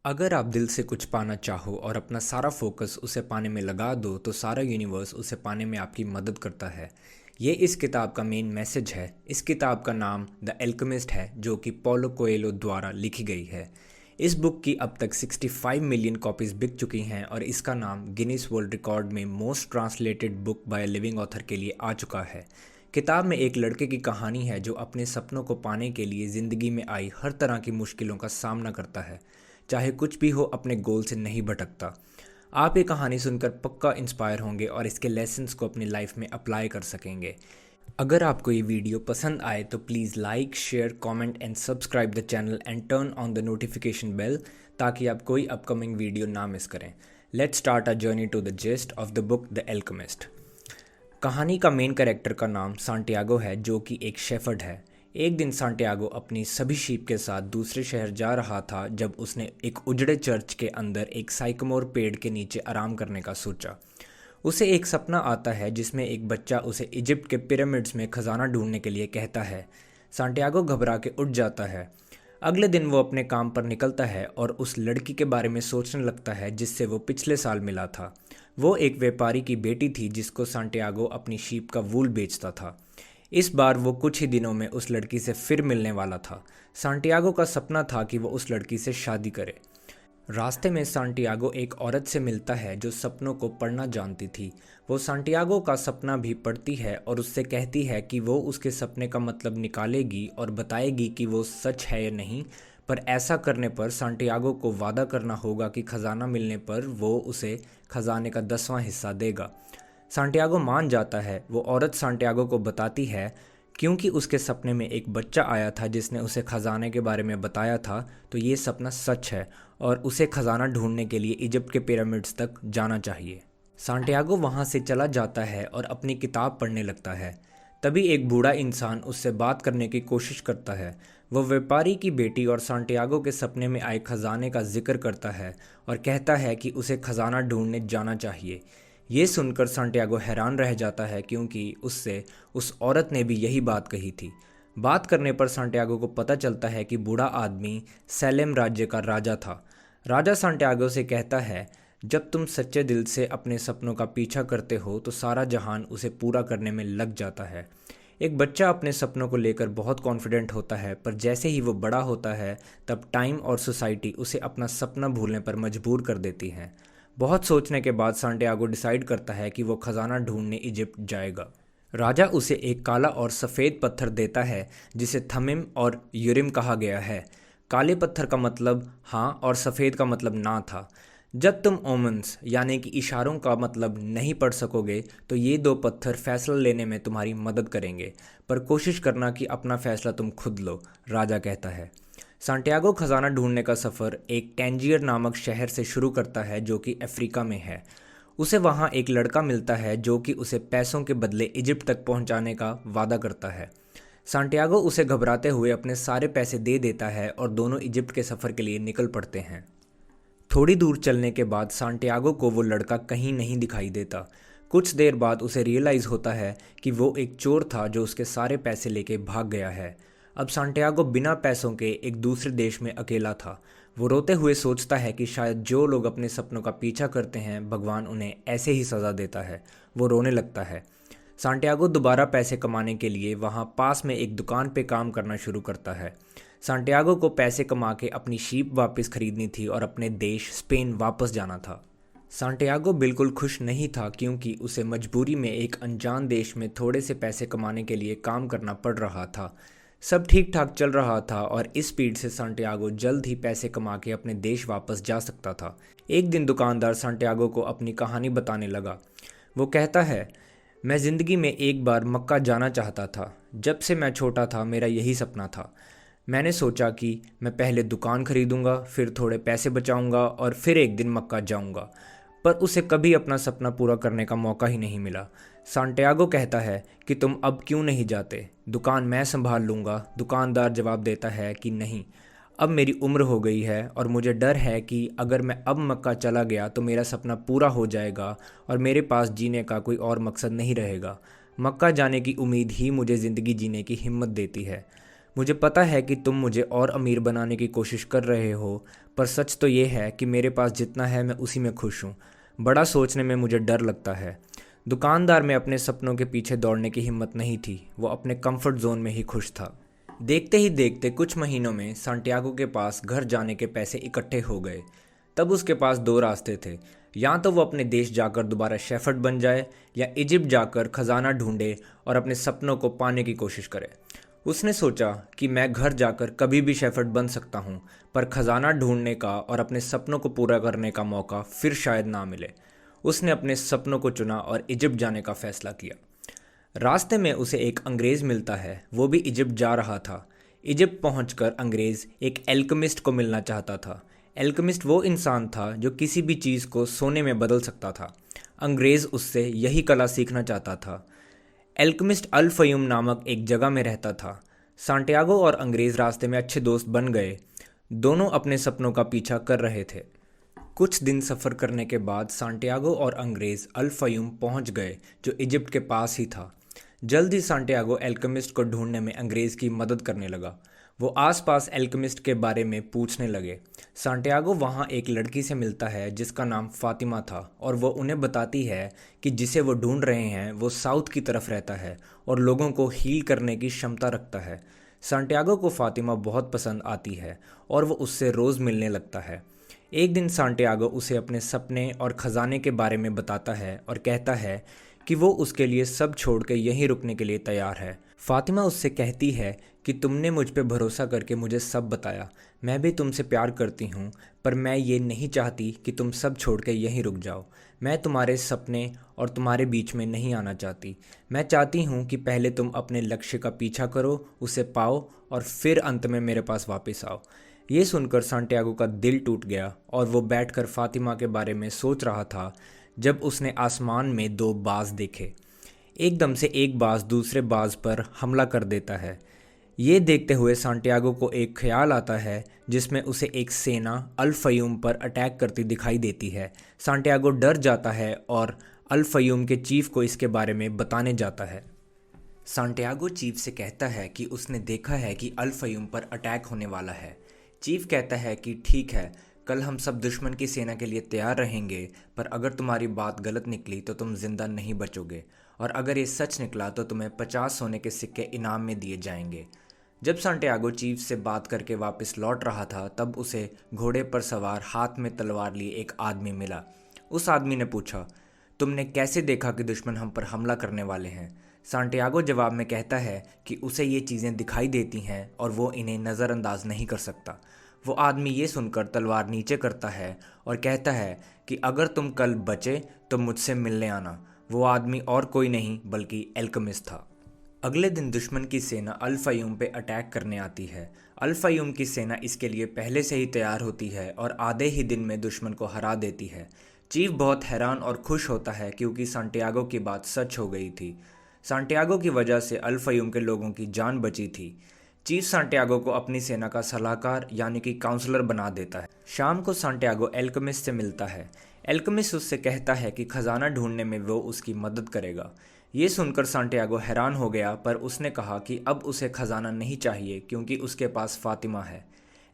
अगर आप दिल से कुछ पाना चाहो और अपना सारा फोकस उसे पाने में लगा दो तो सारा यूनिवर्स उसे पाने में आपकी मदद करता है। ये इस किताब का मेन मैसेज है। इस किताब का नाम द एल्केमिस्ट है, जो कि पॉलो कोएल्हो द्वारा लिखी गई है। इस बुक की अब तक 65 मिलियन कॉपीज़ बिक चुकी हैं और इसका नाम गिनीज वर्ल्ड रिकॉर्ड में most translated book by living author के लिए आ चुका है। किताब में एक लड़के की कहानी है जो अपने सपनों को पाने के लिए ज़िंदगी में आई हर तरह की मुश्किलों का सामना करता है, चाहे कुछ भी हो, अपने गोल से नहीं भटकता। आप ये कहानी सुनकर पक्का इंस्पायर होंगे और इसके लेसन्स को अपनी लाइफ में अप्लाई कर सकेंगे। अगर आपको ये वीडियो पसंद आए तो please like, share, comment and subscribe the channel and turn on the notification bell, ताकि आप कोई अपकमिंग वीडियो ना मिस करें। Let's start a journey to the gist of the book the Alchemist. कहानी का मेन कैरेक्टर का नाम Santiago है, जो कि एक शेफर्ड है। एक दिन सांटियागो अपनी सभी शीप के साथ दूसरे शहर जा रहा था जब उसने एक उजड़े चर्च के अंदर एक साइकमोर पेड़ के नीचे आराम करने का सोचा। उसे एक सपना आता है जिसमें एक बच्चा उसे इजिप्ट के पिरामिड्स में खजाना ढूंढने के लिए कहता है। सांटियागो घबरा के उठ जाता है। अगले दिन वो अपने काम पर निकलता है और उस लड़की के बारे में सोचने लगता है जिससे वो पिछले साल मिला था। वो एक व्यापारी की बेटी थी जिसको सांटियागो अपनी शीप का वूल बेचता था। इस बार वो कुछ ही दिनों में उस लड़की से फिर मिलने वाला था। सांटियागो का सपना था कि वो उस लड़की से शादी करे। रास्ते में सांटियागो एक औरत से मिलता है जो सपनों को पढ़ना जानती थी। वो सांटियागो का सपना भी पढ़ती है और उससे कहती है कि वो उसके सपने का मतलब निकालेगी और बताएगी कि वो सच है या नहीं। पर ऐसा करने पर सांटियागो को वादा करना होगा कि खजाना मिलने पर वो उसे खजाने का 10वां हिस्सा देगा। सांटियागो मान जाता है। वो औरत सांटियागो को बताती है क्योंकि उसके सपने में एक बच्चा आया था जिसने उसे खजाने के बारे में बताया था, तो ये सपना सच है और उसे खजाना ढूंढने के लिए इजिप्ट के पिरामिड्स तक जाना चाहिए। सांटियागो वहाँ से चला जाता है और अपनी किताब पढ़ने लगता है। तभी एक बूढ़ा इंसान उससे बात करने की कोशिश करता है। वो व्यापारी की बेटी और सांटियागो के सपने में आए खजाने का जिक्र करता है और कहता है कि उसे खजाना ढूंढने जाना चाहिए। ये सुनकर सांटियागो हैरान रह जाता है क्योंकि उससे उस औरत ने भी यही बात कही थी। बात करने पर सांटियागो को पता चलता है कि बूढ़ा आदमी सैलेम राज्य का राजा था। राजा सांटियागो से कहता है, जब तुम सच्चे दिल से अपने सपनों का पीछा करते हो तो सारा जहान उसे पूरा करने में लग जाता है। एक बच्चा अपने सपनों को लेकर बहुत कॉन्फिडेंट होता है, पर जैसे ही वो बड़ा होता है तब टाइम और सोसाइटी उसे अपना सपना भूलने पर मजबूर कर देती है। बहुत सोचने के बाद सांटियागो डिसाइड करता है कि वो खजाना ढूंढने इजिप्ट जाएगा। राजा उसे एक काला और सफ़ेद पत्थर देता है जिसे थमिम और यूरिम कहा गया है। काले पत्थर का मतलब हाँ और सफ़ेद का मतलब ना था। जब तुम ओमन्स यानी कि इशारों का मतलब नहीं पढ़ सकोगे तो ये दो पत्थर फैसला लेने में तुम्हारी मदद करेंगे, पर कोशिश करना कि अपना फैसला तुम खुद लो, राजा कहता है। सांटियागो खजाना ढूंढने का सफ़र एक टैंजियर नामक शहर से शुरू करता है जो कि अफ्रीका में है। उसे वहाँ एक लड़का मिलता है जो कि उसे पैसों के बदले इजिप्ट तक पहुँचाने का वादा करता है। सांटियागो उसे घबराते हुए अपने सारे पैसे दे देता है और दोनों इजिप्ट के सफ़र के लिए निकल पड़ते हैं। थोड़ी दूर चलने के बाद सांटियागो को वो लड़का कहीं नहीं दिखाई देता। कुछ देर बाद उसे रियलाइज़ होता है कि वो एक चोर था जो उसके सारे पैसे लेके भाग गया है। अब सांटियागो बिना पैसों के एक दूसरे देश में अकेला था। वो रोते हुए सोचता है कि शायद जो लोग अपने सपनों का पीछा करते हैं भगवान उन्हें ऐसे ही सज़ा देता है। वो रोने लगता है। सांटियागो दोबारा पैसे कमाने के लिए वहाँ पास में एक दुकान पे काम करना शुरू करता है। सांटियागो को पैसे कमा के अपनी शीप वापस खरीदनी थी और अपने देश स्पेन वापस जाना था। सांटियागो बिल्कुल खुश नहीं था क्योंकि उसे मजबूरी में एक अनजान देश में थोड़े से पैसे कमाने के लिए काम करना पड़ रहा था। सब ठीक ठाक चल रहा था और इस स्पीड से सांटियागो जल्द ही पैसे कमा के अपने देश वापस जा सकता था। एक दिन दुकानदार सांटियागो को अपनी कहानी बताने लगा। वो कहता है, मैं ज़िंदगी में एक बार मक्का जाना चाहता था। जब से मैं छोटा था मेरा यही सपना था। मैंने सोचा कि मैं पहले दुकान खरीदूंगा, फिर थोड़े पैसे बचाऊंगा और फिर एक दिन मक्का जाऊंगा, पर उसे कभी अपना सपना पूरा करने का मौका ही नहीं मिला। सांटियागो कहता है कि तुम अब क्यों नहीं जाते? दुकान मैं संभाल लूँगा। दुकानदार जवाब देता है कि नहीं, अब मेरी उम्र हो गई है और मुझे डर है कि अगर मैं अब मक्का चला गया तो मेरा सपना पूरा हो जाएगा और मेरे पास जीने का कोई और मकसद नहीं रहेगा। मक्का जाने की उम्मीद ही मुझे ज़िंदगी जीने की हिम्मत देती है। मुझे पता है कि तुम मुझे और अमीर बनाने की कोशिश कर रहे हो, पर सच तो ये है कि मेरे पास जितना है मैं उसी में खुश हूँ। बड़ा सोचने में मुझे डर लगता है। दुकानदार में अपने सपनों के पीछे दौड़ने की हिम्मत नहीं थी, वो अपने कंफर्ट जोन में ही खुश था। देखते ही देखते कुछ महीनों में सांटियागो के पास घर जाने के पैसे इकट्ठे हो गए। तब उसके पास दो रास्ते थे, या तो वो अपने देश जाकर दोबारा शेफर्ड बन जाए या इजिप्ट जाकर खजाना ढूंढे और अपने सपनों को पाने की कोशिश करे। उसने सोचा कि मैं घर जाकर कभी भी शेफर्ड बन सकता हूँ, पर खजाना ढूंढने का और अपने सपनों को पूरा करने का मौका फिर शायद ना मिले। उसने अपने सपनों को चुना और इजिप्ट जाने का फैसला किया। रास्ते में उसे एक अंग्रेज़ मिलता है, वो भी इजिप्ट जा रहा था। इजिप्ट पहुंचकर अंग्रेज़ एक एल्केमिस्ट को मिलना चाहता था। एल्केमिस्ट वो इंसान था जो किसी भी चीज़ को सोने में बदल सकता था। अंग्रेज़ उससे यही कला सीखना चाहता था। एल्केमिस्ट अल फ़यूम नामक एक जगह में रहता था। सांटियागो और अंग्रेज़ रास्ते में अच्छे दोस्त बन गए। दोनों अपने सपनों का पीछा कर रहे थे। कुछ दिन सफ़र करने के बाद सांटियागो और अंग्रेज़ अल फ़यूम पहुंच गए, जो इजिप्ट के पास ही था। जल्द ही सांटियागो एल्केमिस्ट को ढूंढने में अंग्रेज़ की मदद करने लगा। वो आसपास एल्केमिस्ट के बारे में पूछने लगे। सांटियागो वहाँ एक लड़की से मिलता है जिसका नाम फ़ातिमा था, और वो उन्हें बताती है कि जिसे वो ढूंढ रहे हैं वो साउथ की तरफ रहता है और लोगों को हील करने की क्षमता रखता है। सांटियागो को फ़ातिमा बहुत पसंद आती है और वो उससे रोज़ मिलने लगता है। एक दिन सांटियागो उसे अपने सपने और ख़जाने के बारे में बताता है और कहता है कि वो उसके लिए सब छोड़ के यहीं रुकने के लिए तैयार है। फ़ातिमा उससे कहती है कि तुमने मुझ पे भरोसा करके मुझे सब बताया, मैं भी तुमसे प्यार करती हूँ, पर मैं ये नहीं चाहती कि तुम सब छोड़ के यहीं रुक जाओ। मैं तुम्हारे सपने और तुम्हारे बीच में नहीं आना चाहती। मैं चाहती हूँ कि पहले तुम अपने लक्ष्य का पीछा करो, उसे पाओ और फिर अंत में मेरे पास वापस आओ। ये सुनकर सांटियागो का दिल टूट गया और वो बैठकर फ़ातिमा के बारे में सोच रहा था जब उसने आसमान में दो बाज देखे। एकदम से एक बाज दूसरे बाज पर हमला कर देता है। ये देखते हुए सांटियागो को एक ख्याल आता है जिसमें उसे एक सेना अल फ़यूम पर अटैक करती दिखाई देती है। सांटियागो डर जाता है और अल फ़यूम के चीफ को इसके बारे में बताने जाता है। सांटियागो चीफ से कहता है कि उसने देखा है कि अल फ़यूम पर अटैक होने वाला है। चीफ कहता है कि ठीक है, कल हम सब दुश्मन की सेना के लिए तैयार रहेंगे, पर अगर तुम्हारी बात गलत निकली तो तुम जिंदा नहीं बचोगे, और अगर ये सच निकला तो तुम्हें 50 सोने के सिक्के इनाम में दिए जाएंगे। जब सांटियागो चीफ से बात करके वापस लौट रहा था तब उसे घोड़े पर सवार हाथ में तलवार लिए एक आदमी मिला। उस आदमी ने पूछा, तुमने कैसे देखा कि दुश्मन हम पर हमला करने वाले हैं? सांटियागो जवाब में कहता है कि उसे ये चीज़ें दिखाई देती हैं और वो इन्हें नज़रअंदाज नहीं कर सकता। वो आदमी ये सुनकर तलवार नीचे करता है और कहता है कि अगर तुम कल बचे तो मुझसे मिलने आना। वो आदमी और कोई नहीं बल्कि एल्केमिस्ट था। अगले दिन दुश्मन की सेना अल फ़यूम पे अटैक करने आती है। अल फ़यूम की सेना इसके लिए पहले से ही तैयार होती है और आधे ही दिन में दुश्मन को हरा देती है। चीफ बहुत हैरान और खुश होता है क्योंकि सांटियागो की बात सच हो गई थी। सांटियागो की वजह से अल फ़यूम के लोगों की जान बची थी। चीफ सांटियागो को अपनी सेना का सलाहकार यानी कि काउंसलर बना देता है। शाम को सांटियागो एल्केमिस्ट से मिलता है। एल्केमिस्ट उससे कहता है कि खजाना ढूंढने में वो उसकी मदद करेगा। ये सुनकर सांटियागो हैरान हो गया, पर उसने कहा कि अब उसे खजाना नहीं चाहिए क्योंकि उसके पास फ़ातिमा है।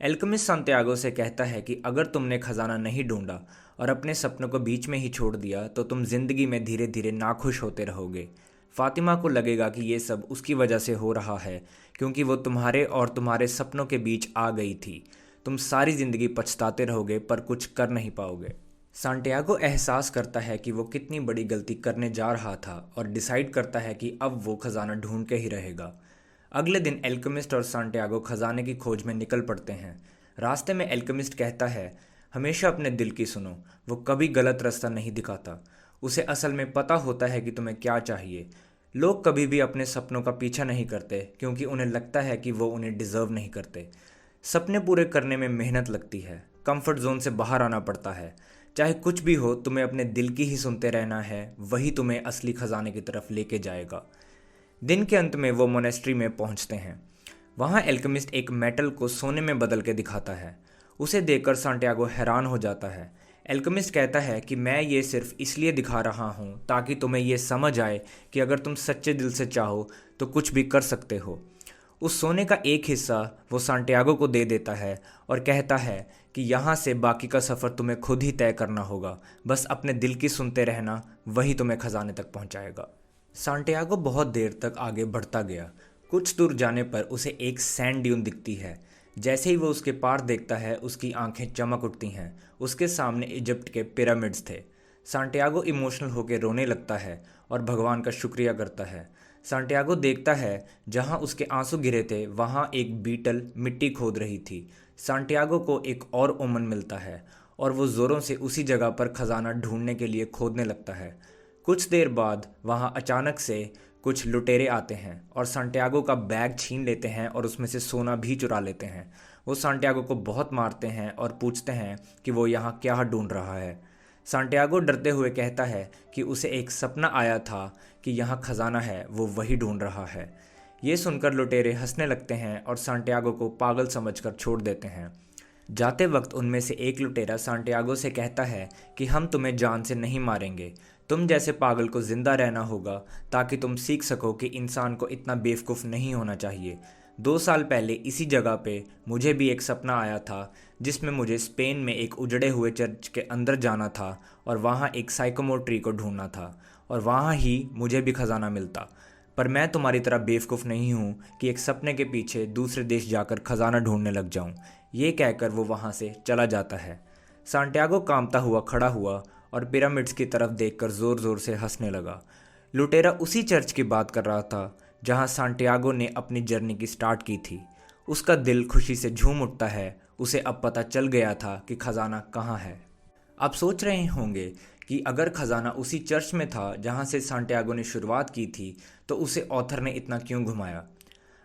एल्केमिस्ट सांटियागो से कहता है कि अगर तुमने खजाना नहीं ढूंढा और अपने सपनों को बीच में ही छोड़ दिया तो तुम जिंदगी में धीरे धीरे नाखुश होते रहोगे। फ़ातिमा को लगेगा कि ये सब उसकी वजह से हो रहा है क्योंकि वो तुम्हारे और तुम्हारे सपनों के बीच आ गई थी। तुम सारी ज़िंदगी पछताते रहोगे पर कुछ कर नहीं पाओगे। सांटियागो एहसास करता है कि वो कितनी बड़ी गलती करने जा रहा था और डिसाइड करता है कि अब वो खजाना ढूंढ के ही रहेगा। अगले दिन एल्केमिस्ट और सांटियागो खजाने की खोज में निकल पड़ते हैं। रास्ते में एल्केमिस्ट कहता है, हमेशा अपने दिल की सुनो, वो कभी गलत रास्ता नहीं दिखाता। उसे असल में पता होता है कि तुम्हें क्या चाहिए। लोग कभी भी अपने सपनों का पीछा नहीं करते क्योंकि उन्हें लगता है कि वो उन्हें डिज़र्व नहीं करते। सपने पूरे करने में मेहनत लगती है, कंफर्ट जोन से बाहर आना पड़ता है। चाहे कुछ भी हो, तुम्हें अपने दिल की ही सुनते रहना है, वही तुम्हें असली खजाने की तरफ लेके जाएगा। दिन के अंत में वो मोनेस्ट्री में पहुंचते हैं। वहाँ एल्केमिस्ट एक मेटल को सोने में बदल के दिखाता है। उसे देखकर सांटियागो हैरान हो जाता है। एल्केमिस्ट कहता है कि मैं ये सिर्फ इसलिए दिखा रहा हूँ ताकि तुम्हें ये समझ आए कि अगर तुम सच्चे दिल से चाहो तो कुछ भी कर सकते हो। उस सोने का एक हिस्सा वो सांटियागो को दे देता है और कहता है कि यहाँ से बाकी का सफ़र तुम्हें खुद ही तय करना होगा, बस अपने दिल की सुनते रहना, वही तुम्हें खजाने तक पहुँचाएगा। सांटियागो बहुत देर तक आगे बढ़ता गया। कुछ दूर जाने पर उसे एक सैंड ड्यून दिखती है। जैसे ही वो उसके पार देखता है उसकी आंखें चमक उठती हैं। उसके सामने इजिप्ट के पिरामिड्स थे। सांटियागो इमोशनल होकर रोने लगता है और भगवान का शुक्रिया करता है। सांटियागो देखता है जहाँ उसके आंसू गिरे थे वहाँ एक बीटल मिट्टी खोद रही थी। सांटियागो को एक और ओमन मिलता है और वो ज़ोरों से उसी जगह पर खजाना ढूंढने के लिए खोदने लगता है। कुछ देर बाद वहाँ अचानक से कुछ लुटेरे आते हैं और सांटियागो का बैग छीन लेते हैं और उसमें से सोना भी चुरा लेते हैं। वो सांटियागो को बहुत मारते हैं और पूछते हैं कि वो यहाँ क्या ढूंढ रहा है। सांटियागो डरते हुए कहता है कि उसे एक सपना आया था कि यहाँ खजाना है, वो वही ढूंढ रहा है। ये सुनकर लुटेरे हंसने लगते हैं और सांटियागो को पागल समझकर छोड़ देते हैं। जाते वक्त उनमें से एक लुटेरा सांटियागो से कहता है कि हम तुम्हें जान से नहीं मारेंगे, तुम जैसे पागल को जिंदा रहना होगा ताकि तुम सीख सको कि इंसान को इतना बेवकूफ़ नहीं होना चाहिए। 2 साल पहले इसी जगह पे मुझे भी एक सपना आया था जिसमें मुझे स्पेन में एक उजड़े हुए चर्च के अंदर जाना था और वहाँ एक साइकोमोर ट्री को ढूंढना था और वहाँ ही मुझे भी खजाना मिलता। पर मैं तुम्हारी तरह बेवकूफ़ नहीं हूँ कि एक सपने के पीछे दूसरे देश जाकर खजाना ढूंढने लग जाऊँ। ये कहकर वो वहाँ से चला जाता है। सांटियागो कांपता हुआ खड़ा हुआ और पिरामिड्स की तरफ देखकर ज़ोर ज़ोर से हंसने लगा। लुटेरा उसी चर्च की बात कर रहा था जहाँ सांटियागो ने अपनी जर्नी की स्टार्ट की थी। उसका दिल खुशी से झूम उठता है। उसे अब पता चल गया था कि खजाना कहाँ है। आप सोच रहे होंगे कि अगर खजाना उसी चर्च में था जहाँ से सांटियागो ने शुरुआत की थी तो उसे ऑथर ने इतना क्यों घुमाया।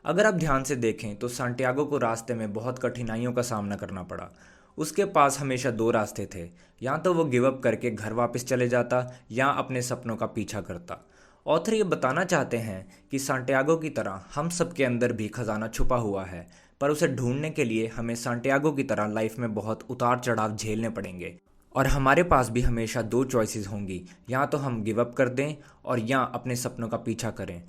अगर आप ध्यान से देखें तो सांटियागो को रास्ते में बहुत कठिनाइयों का सामना करना पड़ा। उसके पास हमेशा 2 रास्ते थे, या तो वो गिव अप करके घर वापस चले जाता या अपने सपनों का पीछा करता। ऑथर ये बताना चाहते हैं कि सांटियागो की तरह हम सब के अंदर भी खजाना छुपा हुआ है, पर उसे ढूंढने के लिए हमें सांटियागो की तरह लाइफ में बहुत उतार चढ़ाव झेलने पड़ेंगे और हमारे पास भी हमेशा 2 चॉइसेस होंगी, या तो हम गिव अप कर दें और या अपने सपनों का पीछा करें।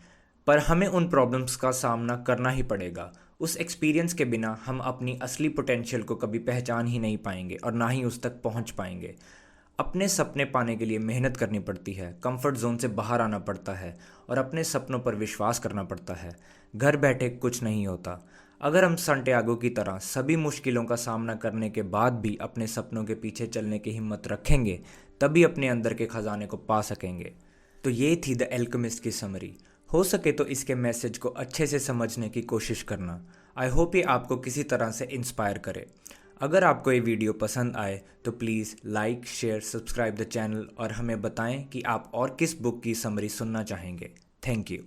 पर हमें उन प्रॉब्लम्स का सामना करना ही पड़ेगा। उस एक्सपीरियंस के बिना हम अपनी असली पोटेंशियल को कभी पहचान ही नहीं पाएंगे और ना ही उस तक पहुंच पाएंगे। अपने सपने पाने के लिए मेहनत करनी पड़ती है, कंफर्ट जोन से बाहर आना पड़ता है और अपने सपनों पर विश्वास करना पड़ता है। घर बैठे कुछ नहीं होता। अगर हम सांटियागो की तरह सभी मुश्किलों का सामना करने के बाद भी अपने सपनों के पीछे चलने की हिम्मत रखेंगे, तभी अपने अंदर के खजाने को पा सकेंगे। तो ये थी द एल्केमिस्ट की समरी। हो सके तो इसके मैसेज को अच्छे से समझने की कोशिश करना। आई होप ये आपको किसी तरह से इंस्पायर करे। अगर आपको ये वीडियो पसंद आए तो please like, share, subscribe the channel और हमें बताएं कि आप और किस बुक की समरी सुनना चाहेंगे। Thank you.